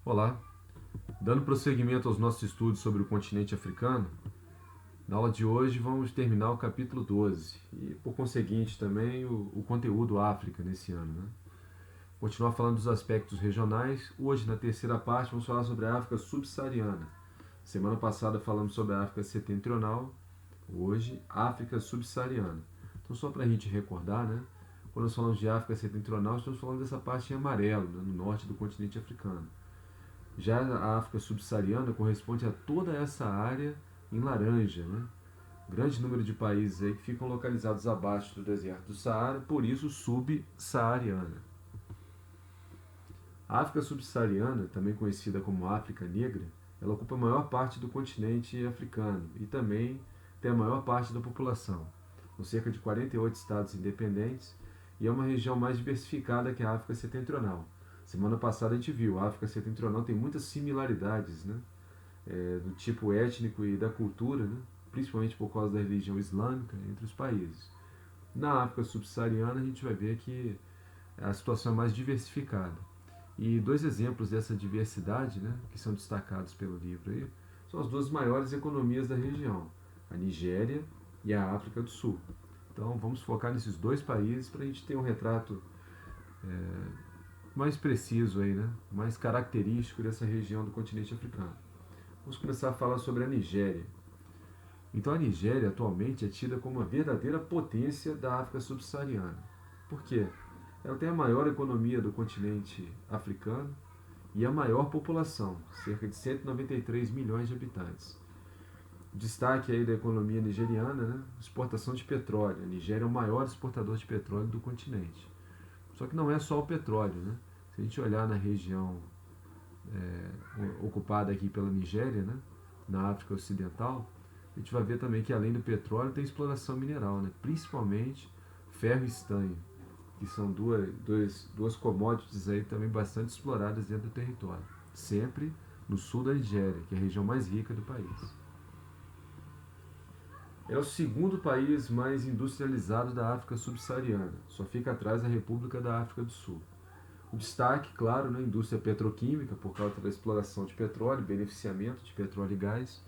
Olá, dando prosseguimento aos nossos estudos sobre o continente africano, na aula de hoje vamos terminar o capítulo 12 e, por conseguinte, também o conteúdo África nesse ano. Continuar falando dos aspectos regionais. Hoje, na terceira parte, vamos falar sobre a África subsaariana. Semana passada falamos sobre a África setentrional, hoje, África subsaariana. Então, só para a gente recordar, quando nós falamos de África setentrional, estamos falando dessa parte em amarelo, no norte do continente africano. Já a África subsaariana corresponde a toda essa área em laranja, grande número de países aí que ficam localizados abaixo do deserto do Saara, por isso subsaariana. A África subsaariana, também conhecida como África Negra, ela ocupa a maior parte do continente africano e também tem a maior parte da população, com cerca de 48 estados independentes, e é uma região mais diversificada que a África setentrional. Semana passada a gente viu, a África setentrional tem muitas similaridades, do tipo étnico e da cultura, principalmente por causa da religião islâmica entre os países. Na África subsaariana a gente vai ver que a situação é mais diversificada. E dois exemplos dessa diversidade, que são destacados pelo livro aí, são as duas maiores economias da região, a Nigéria e a África do Sul. Então vamos focar nesses dois países para a gente ter um retrato mais preciso aí, mais característico dessa região do continente africano. Vamos começar a falar sobre a Nigéria. Então a Nigéria atualmente é tida como uma verdadeira potência da África subsaariana. Por quê? Ela tem a maior economia do continente africano e a maior população, cerca de 193 milhões de habitantes. Destaque aí da economia nigeriana, exportação de petróleo. A Nigéria é o maior exportador de petróleo do continente. Só que não é só o petróleo, Se a gente olhar na região ocupada aqui pela Nigéria, na África Ocidental, a gente vai ver também que além do petróleo tem exploração mineral, principalmente ferro e estanho, que são duas commodities aí também bastante exploradas dentro do território, sempre no sul da Nigéria, que é a região mais rica do país. É o segundo país mais industrializado da África subsaariana, só fica atrás da República da África do Sul. O destaque, claro, na indústria petroquímica, por causa da exploração de petróleo, beneficiamento de petróleo e gás,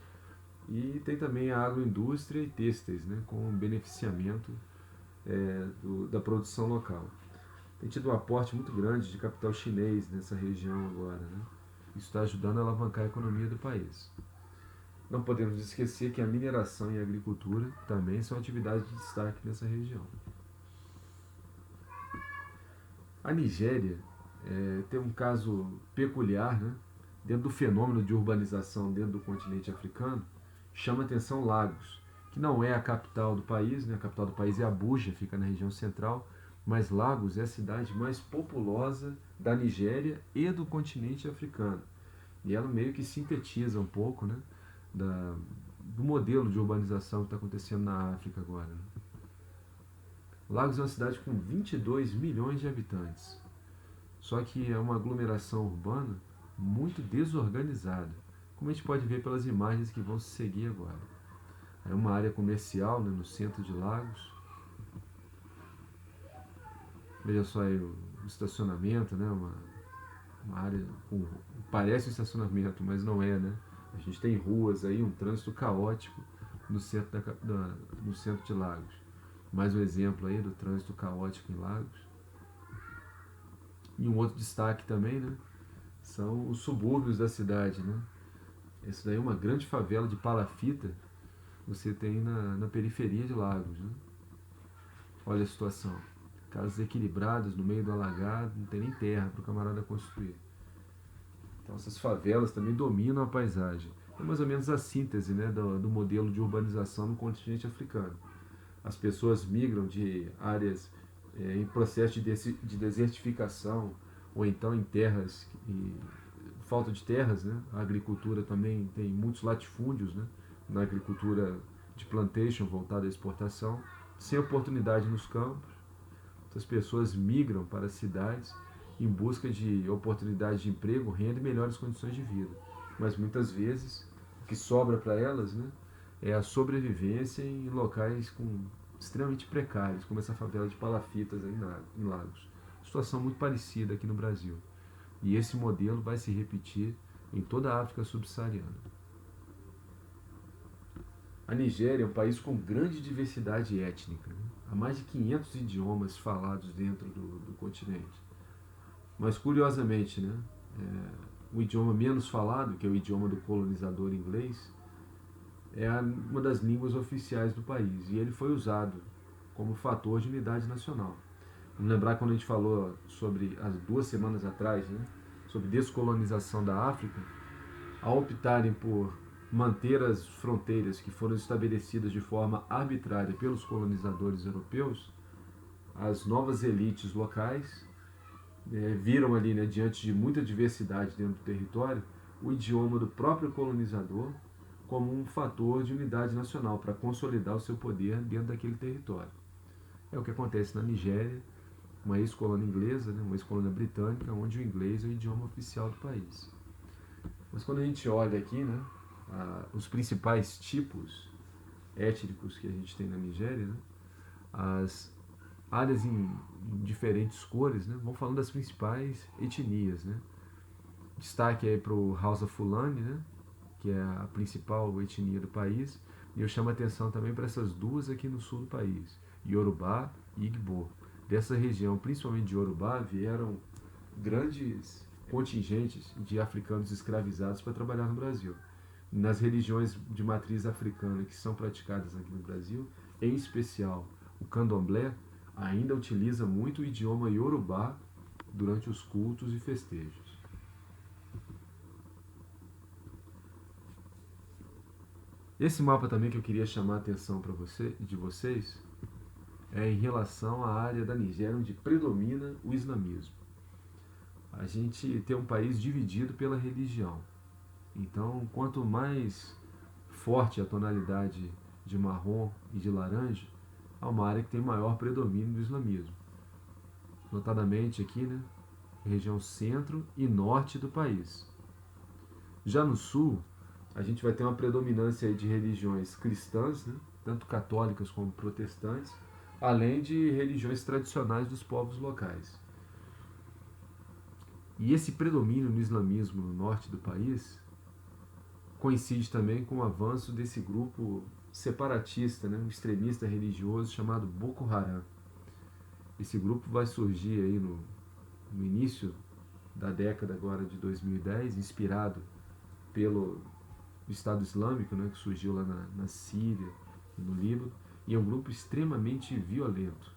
e tem também a agroindústria e têxteis, com beneficiamento da produção local. Tem tido um aporte muito grande de capital chinês nessa região agora. Isso está ajudando a alavancar a economia do país. Não podemos esquecer que a mineração e a agricultura também são atividades de destaque nessa região. A Nigéria tem um caso peculiar, dentro do fenômeno de urbanização dentro do continente africano, chama atenção Lagos, que não é a capital do país, a capital do país é Abuja, fica na região central, mas Lagos é a cidade mais populosa da Nigéria e do continente africano. E ela meio que sintetiza um pouco, do modelo de urbanização que está acontecendo na África agora. Lagos é uma cidade com 22 milhões de habitantes, só que é uma aglomeração urbana muito desorganizada, como a gente pode ver pelas imagens que vão se seguir agora. É uma área comercial, no centro de Lagos. Veja só aí o estacionamento, uma área com, parece um estacionamento, mas não é, A gente tem ruas aí, um trânsito caótico no centro, no centro de Lagos. Mais um exemplo aí do trânsito caótico em Lagos. E um outro destaque também, são os subúrbios da cidade, Essa daí é uma grande favela de palafita, você tem na periferia de Lagos, Olha a situação. Casas equilibradas no meio do alagado, não tem nem terra para o camarada construir. Então essas favelas também dominam a paisagem. É mais ou menos a síntese, do modelo de urbanização no continente africano. As pessoas migram de áreas em processo de desertificação ou então em terras e falta de terras, A agricultura também tem muitos latifúndios, Na agricultura de plantation voltada à exportação, sem oportunidade nos campos. As pessoas migram para as cidades em busca de oportunidades de emprego, renda e melhores condições de vida. Mas muitas vezes o que sobra para elas, é a sobrevivência em locais extremamente precários, como essa favela de Palafitas aí em Lagos. Situação muito parecida aqui no Brasil. E esse modelo vai se repetir em toda a África subsaariana. A Nigéria é um país com grande diversidade étnica, né? Há mais de 500 idiomas falados dentro do continente. Mas, curiosamente, né, o idioma menos falado, que é o idioma do colonizador inglês, é uma das línguas oficiais do país. E ele foi usado como fator de unidade nacional. Vamos lembrar quando a gente falou sobre, as 2 semanas atrás, né, sobre descolonização da África, ao optarem por manter as fronteiras que foram estabelecidas de forma arbitrária pelos colonizadores europeus, as novas elites locais viram ali, né, diante de muita diversidade dentro do território, o idioma do próprio colonizador como um fator de unidade nacional para consolidar o seu poder dentro daquele território. É o que acontece na Nigéria, uma ex-colônia inglesa, né, uma ex-colônia britânica, onde o inglês é o idioma oficial do país. Mas quando a gente olha aqui, né, os principais tipos étnicos que a gente tem na Nigéria, né, as áreas em diferentes cores, né, vamos falando das principais etnias, né. Destaque aí para o Hausa Fulani, né, que é a principal etnia do país, e eu chamo a atenção também para essas duas aqui no sul do país, Yorubá e Igbo. Dessa região, principalmente de Yorubá, vieram grandes contingentes de africanos escravizados para trabalhar no Brasil. Nas religiões de matriz africana que são praticadas aqui no Brasil, em especial o candomblé, ainda utiliza muito o idioma Yorubá durante os cultos e festejos. Esse mapa também que eu queria chamar a atenção para de vocês é em relação à área da Nigéria onde predomina o islamismo. A gente tem um país dividido pela religião. Então, quanto mais forte a tonalidade de marrom e de laranja, há uma área que tem maior predomínio do islamismo. Notadamente aqui, né, região centro e norte do país. Já no sul, a gente vai ter uma predominância de religiões cristãs, né, tanto católicas como protestantes, além de religiões tradicionais dos povos locais. E esse predomínio no islamismo no norte do país coincide também com o avanço desse grupo separatista, né, um extremista religioso chamado Boko Haram. Esse grupo vai surgir aí no início da década agora de 2010, inspirado pelo Estado Islâmico, né, que surgiu lá na Síria e no Líbano, e é um grupo extremamente violento,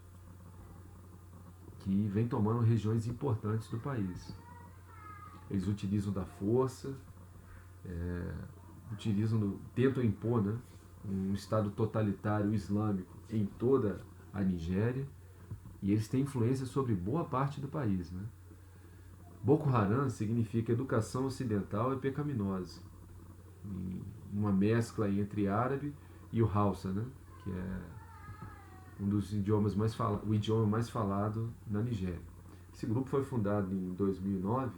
que vem tomando regiões importantes do país. Eles utilizam da força, tentam impor, né, um Estado totalitário islâmico em toda a Nigéria, e eles têm influência sobre boa parte do país, né? Boko Haram significa educação ocidental e pecaminosa, uma mescla entre árabe e o Hausa, né? Que é um dos idiomas o idioma mais falado na Nigéria. Esse grupo foi fundado em 2009,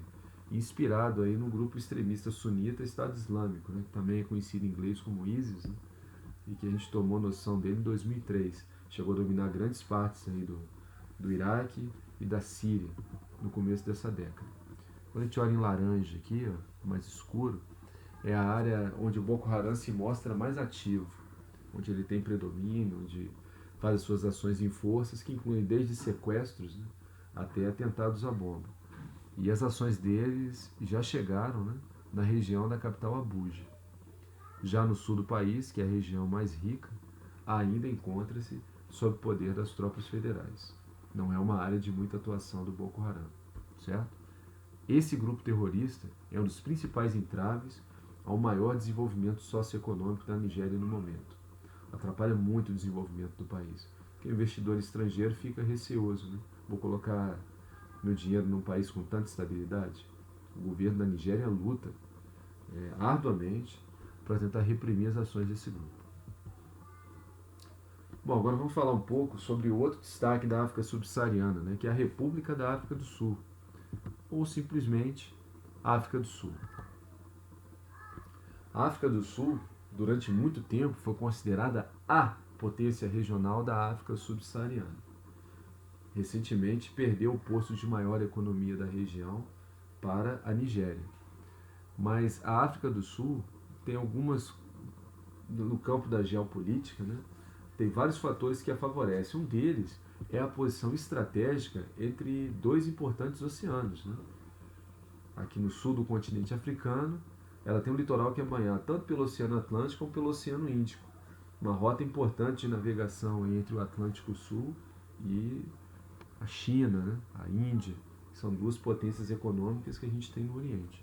inspirado aí no grupo extremista sunita Estado Islâmico, né? Que também é conhecido em inglês como ISIS, né? E que a gente tomou noção dele em 2003. Chegou a dominar grandes partes aí do Iraque e da Síria no começo dessa década. Quando a gente olha em laranja aqui, ó, mais escuro, é a área onde o Boko Haram se mostra mais ativo, onde ele tem predomínio, onde faz as suas ações em forças que incluem desde sequestros, né, até atentados à bomba. E as ações deles já chegaram, né, na região da capital Abuja. Já no sul do país, que é a região mais rica, ainda encontra-se sob poder das tropas federais. Não é uma área de muita atuação do Boko Haram, certo? Esse grupo terrorista é um dos principais entraves ao maior desenvolvimento socioeconômico da Nigéria no momento. Atrapalha muito o desenvolvimento do país, porque o investidor estrangeiro fica receoso, né? Vou colocar meu dinheiro num país com tanta estabilidade? O governo da Nigéria luta arduamente para tentar reprimir as ações desse grupo. Bom, agora vamos falar um pouco sobre o outro destaque da África subsaariana, né, que é a República da África do Sul, ou simplesmente África do Sul. A África do Sul, durante muito tempo, foi considerada a potência regional da África subsaariana. Recentemente, perdeu o posto de maior economia da região para a Nigéria. Mas a África do Sul tem algumas, no campo da geopolítica, né, tem vários fatores que a favorecem. Um deles é a posição estratégica entre dois importantes oceanos. Né? Aqui no sul do continente africano, ela tem um litoral que é banhado tanto pelo Oceano Atlântico como pelo Oceano Índico. Uma rota importante de navegação entre o Atlântico Sul e a China, né? A Índia, que são duas potências econômicas que a gente tem no Oriente.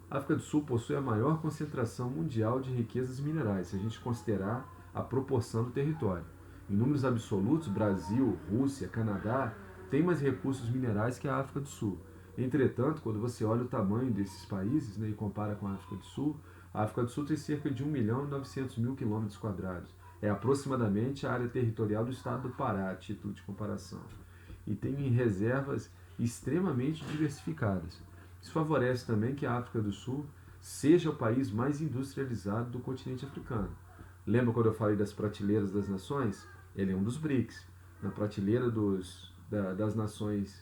A África do Sul possui a maior concentração mundial de riquezas minerais, se a gente considerar a proporção do território. Em números absolutos, Brasil, Rússia, Canadá têm mais recursos minerais que a África do Sul. Entretanto, quando você olha o tamanho desses países, né, e compara com a África do Sul tem cerca de 1.900.000 quilômetros quadrados. É aproximadamente a área territorial do estado do Pará, a título de comparação. E tem reservas extremamente diversificadas. Isso favorece também que a África do Sul seja o país mais industrializado do continente africano. Lembra quando eu falei das prateleiras das nações? Ele é um dos BRICS. Na prateleira das nações,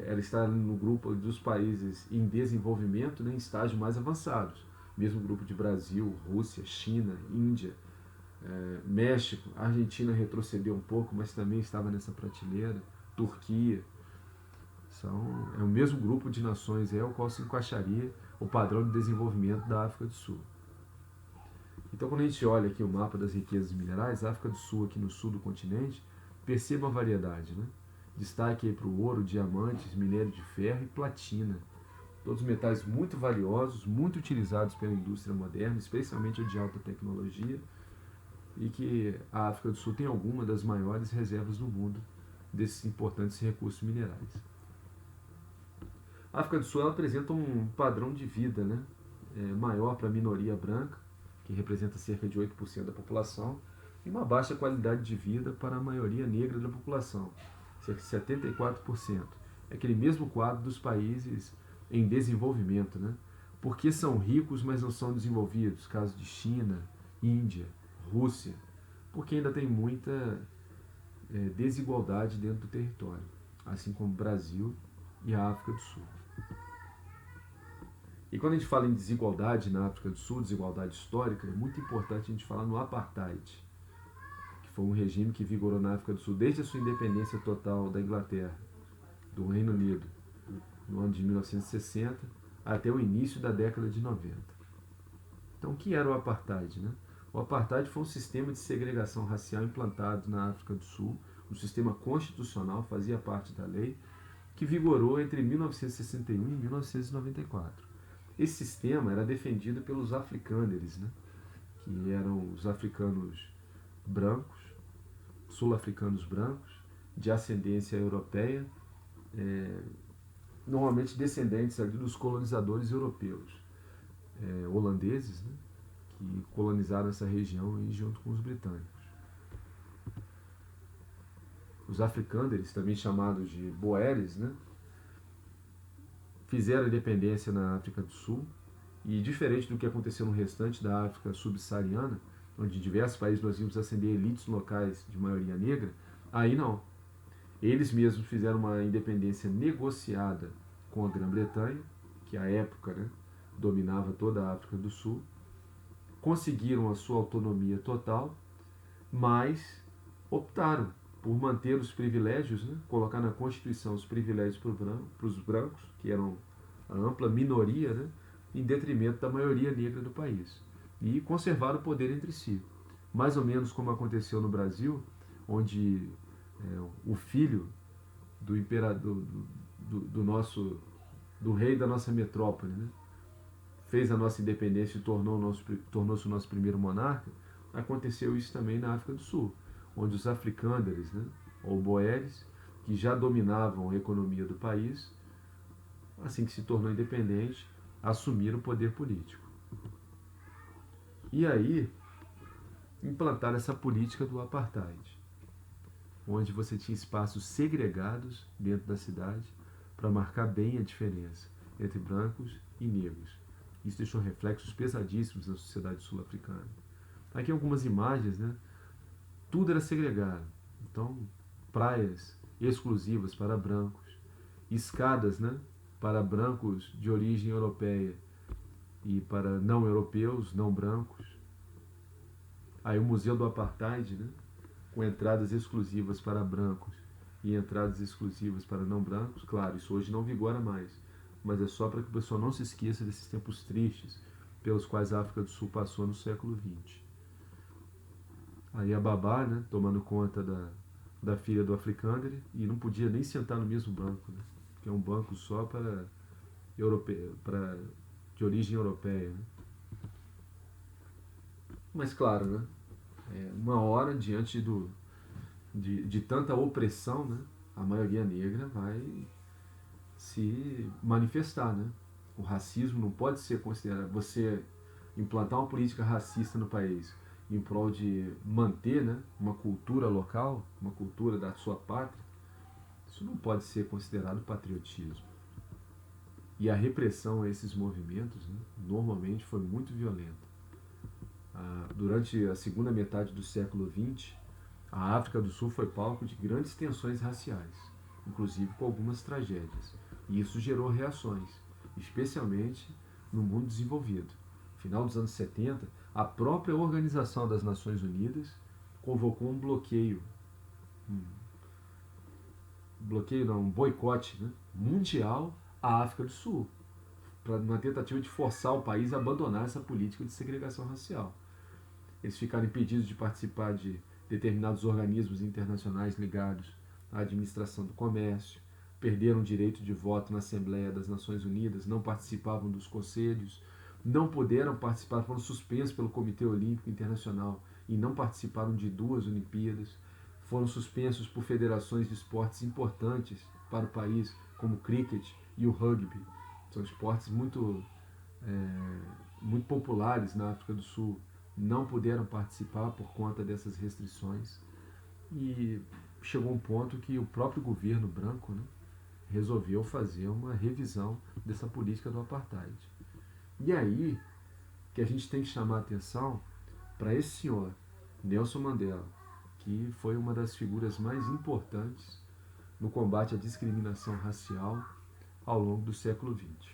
ela está no grupo dos países em desenvolvimento, né, em estágios mais avançados. Mesmo grupo de Brasil, Rússia, China, Índia, México, a Argentina retrocedeu um pouco, mas também estava nessa prateleira, Turquia. É o mesmo grupo de nações ao qual se encaixaria o padrão de desenvolvimento da África do Sul. Então, quando a gente olha aqui o mapa das riquezas minerais, a África do Sul, aqui no sul do continente, perceba a variedade. Né? Destaque aí para o ouro, diamantes, minério de ferro e platina. Todos metais muito valiosos, muito utilizados pela indústria moderna, especialmente o de alta tecnologia, e que a África do Sul tem alguma das maiores reservas do mundo desses importantes recursos minerais. A África do Sul ela apresenta um padrão de vida, né, maior para a minoria branca, que representa cerca de 8% da população, e uma baixa qualidade de vida para a maioria negra da população, cerca de 74%. É aquele mesmo quadro dos países em desenvolvimento, né? Porque são ricos, mas não são desenvolvidos, caso de China, Índia, Rússia, porque ainda tem muita desigualdade dentro do território, assim como o Brasil e a África do Sul. E quando a gente fala em desigualdade na África do Sul, desigualdade histórica, é muito importante a gente falar no Apartheid, que foi um regime que vigorou na África do Sul desde a sua independência total da Inglaterra, do Reino Unido, no ano de 1960 até o início da década de 90. Então, o que era o Apartheid? Né? O Apartheid foi um sistema de segregação racial implantado na África do Sul, um sistema constitucional, fazia parte da lei, que vigorou entre 1961 e 1994. Esse sistema era defendido pelos africâners, né? Que eram os africanos brancos, sul-africanos brancos, de ascendência europeia, normalmente descendentes ali dos colonizadores europeus, holandeses, né? Que colonizaram essa região aí junto com os britânicos. Os africâners, também chamados de boeres, né? Fizeram a independência na África do Sul e, diferente do que aconteceu no restante da África subsaariana, onde em diversos países nós vimos ascender elites locais de maioria negra, aí não. Eles mesmos fizeram uma independência negociada com a Grã-Bretanha, que à época, né, dominava toda a África do Sul, conseguiram a sua autonomia total, mas optaram por manter os privilégios, né, colocar na Constituição os privilégios para os brancos, que eram a ampla minoria, né, em detrimento da maioria negra do país, e conservar o poder entre si. Mais ou menos como aconteceu no Brasil, onde o filho do imperador, do rei da nossa metrópole, né, fez a nossa independência e tornou-se o nosso primeiro monarca. Aconteceu isso também na África do Sul, onde os africâners, né, ou boeres, que já dominavam a economia do país, assim que se tornou independente, assumiram o poder político. E aí, implantaram essa política do apartheid, onde você tinha espaços segregados dentro da cidade para marcar bem a diferença entre brancos e negros. Isso deixou reflexos pesadíssimos na sociedade sul-africana. Aqui algumas imagens, né? Tudo era segregado. Então, praias exclusivas para brancos, escadas, né, para brancos de origem europeia e para não europeus, não brancos. Aí o Museu do Apartheid, né, com entradas exclusivas para brancos e entradas exclusivas para não brancos. Claro, isso hoje não vigora mais, mas é só para que o pessoal não se esqueça desses tempos tristes pelos quais a África do Sul passou no século XX. Aí a babá, né, tomando conta da filha do Afrikaner, e não podia nem sentar no mesmo banco, né, que é um banco só para de origem europeia. Né. Mas claro, né, uma hora diante de tanta opressão, né, a maioria negra vai se manifestar. Né. O racismo não pode ser considerado. Você implantar uma política racista no país em prol de manter, né, uma cultura local, uma cultura da sua pátria, isso não pode ser considerado patriotismo. E a repressão a esses movimentos, né, normalmente foi muito violenta. Durante a segunda metade do século XX, a África do Sul foi palco de grandes tensões raciais, inclusive com algumas tragédias. E isso gerou reações, especialmente no mundo desenvolvido. No final dos anos 70, a própria Organização das Nações Unidas convocou um um boicote, né, mundial à África do Sul, para uma tentativa de forçar o país a abandonar essa política de segregação racial. Eles ficaram impedidos de participar de determinados organismos internacionais ligados à administração do comércio, perderam o direito de voto na Assembleia das Nações Unidas, não participavam dos conselhos, não puderam participar, foram suspensos pelo Comitê Olímpico Internacional e não participaram de 2 Olimpíadas, foram suspensos por federações de esportes importantes para o país, como o cricket e o rugby. São esportes muito populares na África do Sul. Não puderam participar por conta dessas restrições. E chegou um ponto que o próprio governo branco, né, resolveu fazer uma revisão dessa política do apartheid. E aí que a gente tem que chamar a atenção para esse senhor, Nelson Mandela, que foi uma das figuras mais importantes no combate à discriminação racial ao longo do século XX.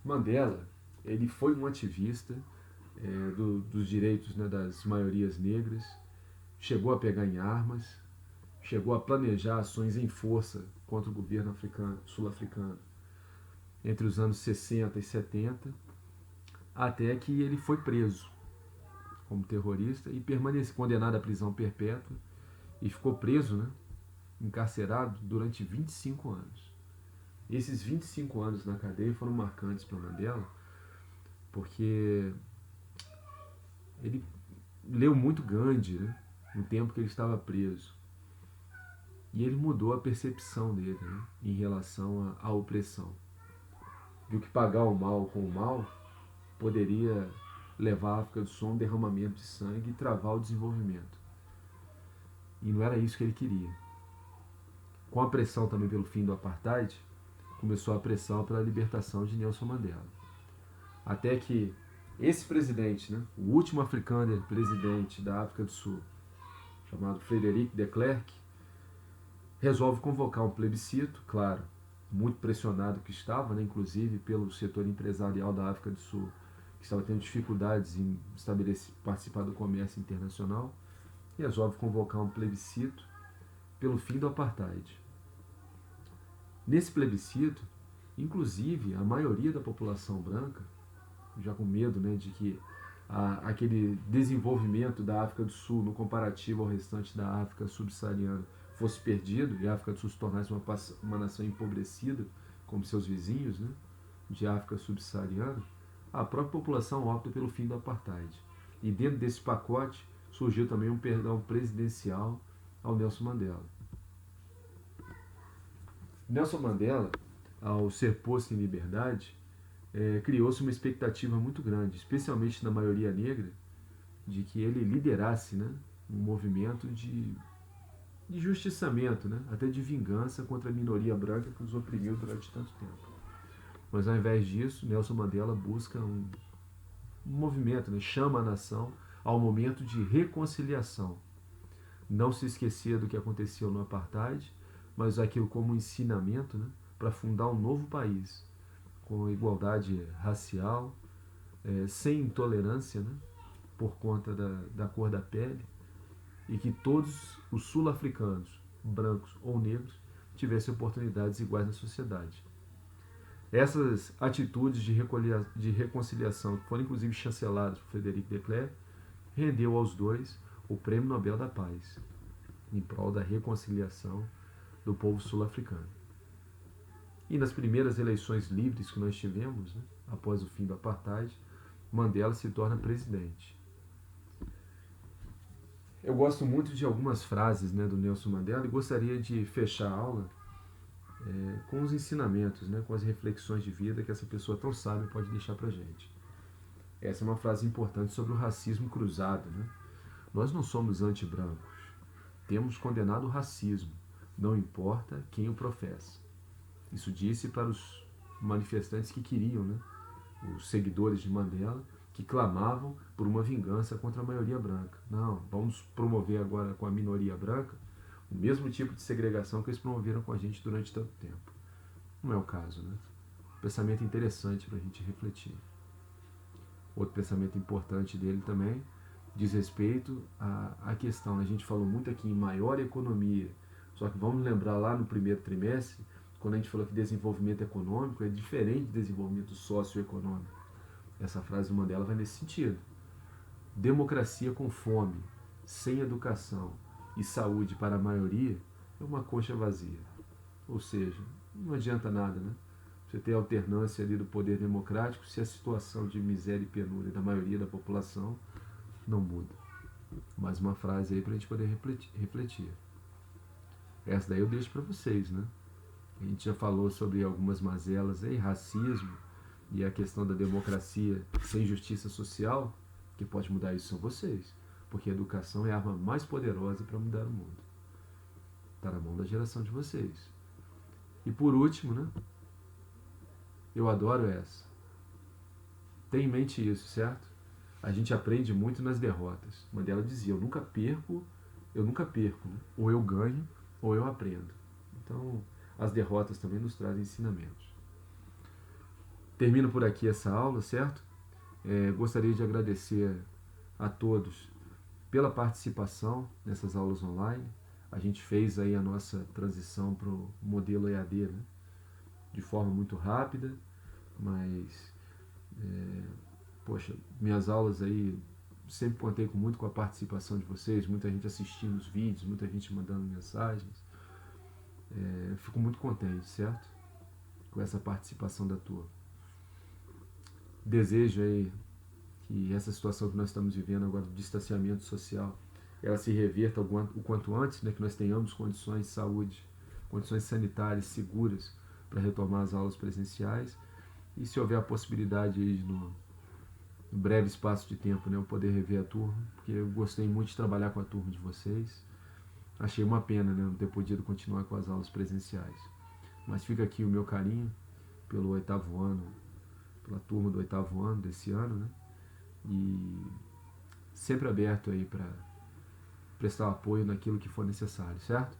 Mandela, ele foi um ativista dos direitos, né, das maiorias negras, chegou a pegar em armas, chegou a planejar ações em força contra o governo sul-africano entre os anos 60 e 70, até que ele foi preso como terrorista e permaneceu condenado à prisão perpétua e ficou preso, né, encarcerado durante 25 anos. Esses 25 anos na cadeia foram marcantes para Mandela, porque ele leu muito Gandhi, né, no tempo que ele estava preso. E ele mudou a percepção dele, né, em relação à opressão. Viu que pagar o mal com o mal poderia levar a África do Sul a um derramamento de sangue e travar o desenvolvimento. E não era isso que ele queria. Com a pressão também pelo fim do apartheid, começou a pressão pela libertação de Nelson Mandela. Até que esse presidente, né, o último africano presidente da África do Sul, chamado Frederic de Klerk, resolve convocar um plebiscito, claro, muito pressionado que estava, né, inclusive pelo setor empresarial da África do Sul, que estava tendo dificuldades em participar do comércio internacional, resolve convocar um plebiscito pelo fim do apartheid. Nesse plebiscito, inclusive, a maioria da população branca, já com medo, né, de que aquele desenvolvimento da África do Sul no comparativo ao restante da África subsaariana fosse perdido e a África do Sul se tornasse uma nação empobrecida, como seus vizinhos, né, de África subsaariana, a própria população opta pelo fim do apartheid. E dentro desse pacote surgiu também um perdão presidencial ao Nelson Mandela. Nelson Mandela, ao ser posto em liberdade, criou-se uma expectativa muito grande, especialmente na maioria negra, de que ele liderasse, né, um movimento de justiçamento, né, até de vingança contra a minoria branca que os oprimiu durante tanto tempo. Mas ao invés disso, Nelson Mandela busca um movimento, né, chama a nação ao momento de reconciliação. Não se esquecer do que aconteceu no apartheid, mas usar aquilo como ensinamento, né, para fundar um novo país, com igualdade racial, sem intolerância, né, por conta da cor da pele, e que todos os sul-africanos, brancos ou negros, tivessem oportunidades iguais na sociedade. Essas atitudes de reconciliação, que foram inclusive chanceladas por Frederic de Klerk, rendeu aos dois o Prêmio Nobel da Paz, em prol da reconciliação do povo sul-africano. E nas primeiras eleições livres que nós tivemos, né, após o fim do apartheid, Mandela se torna presidente. Eu gosto muito de algumas frases, né, do Nelson Mandela, e gostaria de fechar a aula com os ensinamentos, né, com as reflexões de vida que essa pessoa tão sábia pode deixar para a gente. Essa é uma frase importante sobre o racismo cruzado. Né? Nós não somos anti-brancos. Temos condenado o racismo, não importa quem o professa. Isso disse para os manifestantes que queriam, né, os seguidores de Mandela, que clamavam por uma vingança contra a maioria branca. Não, vamos promover agora com a minoria branca o mesmo tipo de segregação que eles promoveram com a gente durante tanto tempo. Não é o caso, né? Um pensamento interessante para a gente refletir. Outro pensamento importante dele também diz respeito à questão, né? A gente falou muito aqui em maior economia, só que vamos lembrar lá no primeiro trimestre, quando a gente falou que desenvolvimento econômico é diferente de desenvolvimento socioeconômico. Essa frase do Mandela vai nesse sentido. Democracia com fome, sem educação e saúde para a maioria é uma coxa vazia. Ou seja, não adianta nada, né? Você ter alternância ali do poder democrático se a situação de miséria e penúria da maioria da população não muda. Mais uma frase aí para a gente poder refletir. Essa daí eu deixo para vocês, né? A gente já falou sobre algumas mazelas aí, racismo e a questão da democracia sem justiça social. Quem pode mudar isso são vocês, porque a educação é a arma mais poderosa para mudar o mundo. Está na mão da geração de vocês. E por último, né? Eu adoro essa. Tenha em mente isso, certo? A gente aprende muito nas derrotas. Mandela dizia, eu nunca perco, né? Ou eu ganho, ou eu aprendo. Então, as derrotas também nos trazem ensinamentos. Termino por aqui essa aula, certo? Gostaria de agradecer a todos pela participação nessas aulas online. A gente fez aí a nossa transição para o modelo EAD, né? De forma muito rápida, mas poxa, minhas aulas aí sempre contei muito com a participação de vocês, muita gente assistindo os vídeos, muita gente mandando mensagens. Fico muito contente, certo? Com essa participação da turma. Desejo aí que essa situação que nós estamos vivendo agora de distanciamento social, ela se reverta o quanto antes, né, que nós tenhamos condições de saúde, condições sanitárias seguras para retomar as aulas presenciais, e se houver a possibilidade aí de, no breve espaço de tempo, né, eu poder rever a turma, porque eu gostei muito de trabalhar com a turma de vocês. Achei uma pena, né, não ter podido continuar com as aulas presenciais. Mas fica aqui o meu carinho pelo 8º ano, pela turma do 8º ano desse ano, né? E sempre aberto aí para prestar apoio naquilo que for necessário, certo?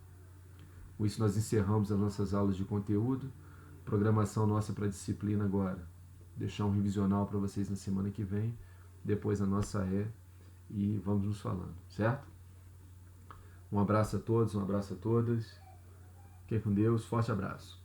Com isso nós encerramos as nossas aulas de conteúdo. Programação nossa para a disciplina agora. Deixar um revisional para vocês na semana que vem. Depois a nossa e vamos nos falando, certo? Um abraço a todos, um abraço a todas. Fiquem com Deus, forte abraço.